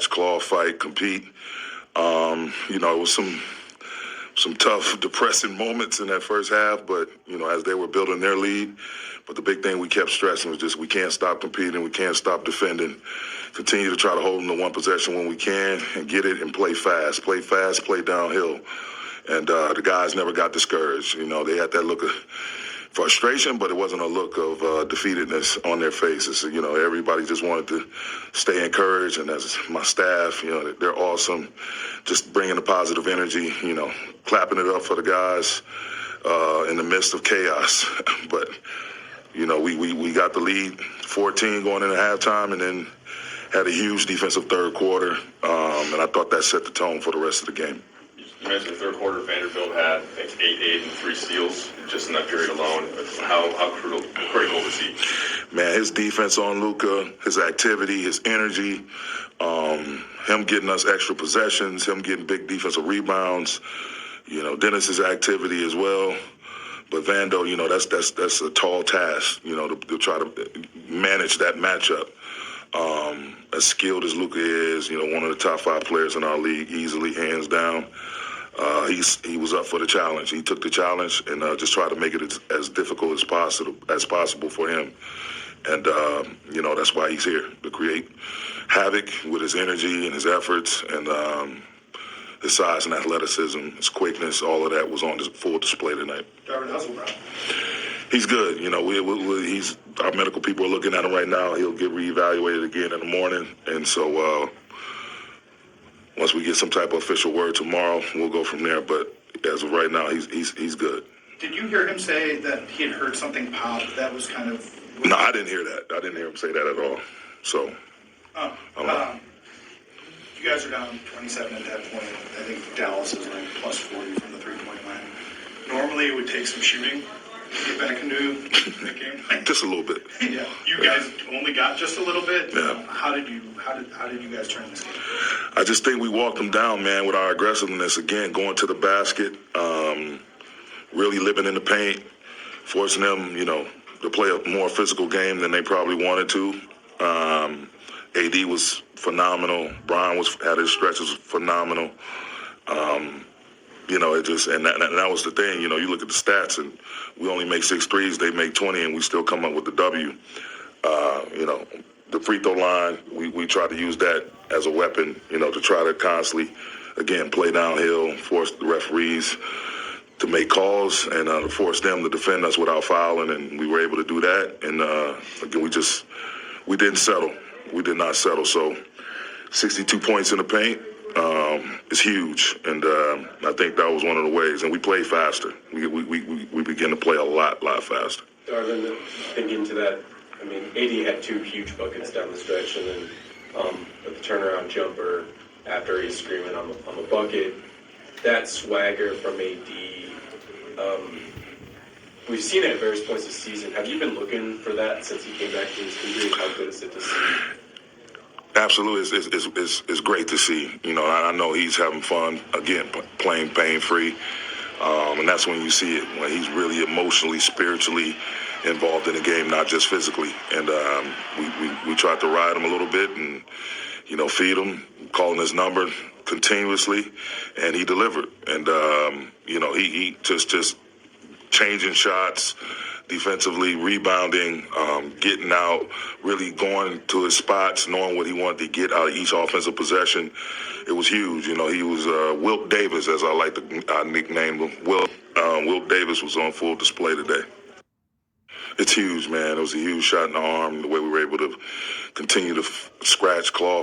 scratch, claw, fight, compete. It was some tough, depressing moments in that first half, but, as they were building their lead. But the big thing we kept stressing was just we can't stop competing, we can't stop defending. Continue to try to hold them to one possession when we can and get it and play fast, play downhill. And the guys never got discouraged. They had that look of frustration, but it wasn't a look of defeatedness on their faces. Everybody just wanted to stay encouraged, and as my staff, they're awesome. Just bringing the positive energy, clapping it up for the guys in the midst of chaos. But, we got the lead 14 going into halftime, and then had a huge defensive third quarter, and I thought that set the tone for the rest of the game. You mentioned the third quarter, Vanderbilt had, I think, 8 and 3 steals just in that period alone. How critical was he? Man, his defense on Luka, his activity, his energy, him getting us extra possessions, him getting big defensive rebounds, Dennis's activity as well. But Vando, that's a tall task, to try to manage that matchup. As skilled as Luka is, one of the top 5 players in our league, easily, hands down. He was up for the challenge. He took the challenge and just tried to make it as difficult as possible for him. And that's why he's here, to create havoc with his energy and his efforts, and his size and athleticism, his quickness. All of that was on full display tonight. Darvin, how's LeBron? He's good. He's our medical people are looking at him right now. He'll get reevaluated again in the morning, and so. Once we get some type of official word tomorrow, we'll go from there. But as of right now, he's good. Did you hear him say that he had heard something pop? That was kind of... No, I didn't hear that. I didn't hear him say that at all. So, you guys are down 27 at that point. I think Dallas is like plus 40 from the three-point line. Normally, it would take some shooting to get back into the game. Just a little bit. Yeah, you guys only got just a little bit. Yeah. How did you guys turn this game? I just think we walked them down, man, with our aggressiveness. Again, going to the basket, really living in the paint, forcing them, to play a more physical game than they probably wanted to. AD was phenomenal. Brian had his stretches phenomenal. That was the thing. You look at the stats, and we only make 6 threes. They make 20, and we still come up with the W. The free throw line, we try to use that as a weapon, to try to constantly, again, play downhill, force the referees to make calls, and to force them to defend us without fouling, and we were able to do that. And again, we didn't settle. We did not settle. So 62 points in the paint is huge, and I think that was one of the ways. And we played faster. We began to play a lot faster. Darvin, thinking to that, AD had 2 huge buckets down the stretch, and then with the turnaround jumper after he's screaming, I'm a bucket. That swagger from AD, we've seen it at various points this season. Have you been looking for that since he came back from his injury? How good is it to see? Absolutely, it's great to see. I know he's having fun, again, playing pain-free. And that's when you see it, when he's really emotionally, spiritually involved in the game, not just physically. And we tried to ride him a little bit and, feed him, calling his number continuously, and he delivered. And, he just changing shots, defensively, rebounding, getting out, really going to his spots, knowing what he wanted to get out of each offensive possession. It was huge. He was Wilt Davis, as I like to nickname him. Wilt Davis was on full display today. It's huge, man. It was a huge shot in the arm, the way we were able to continue to scratch, claw,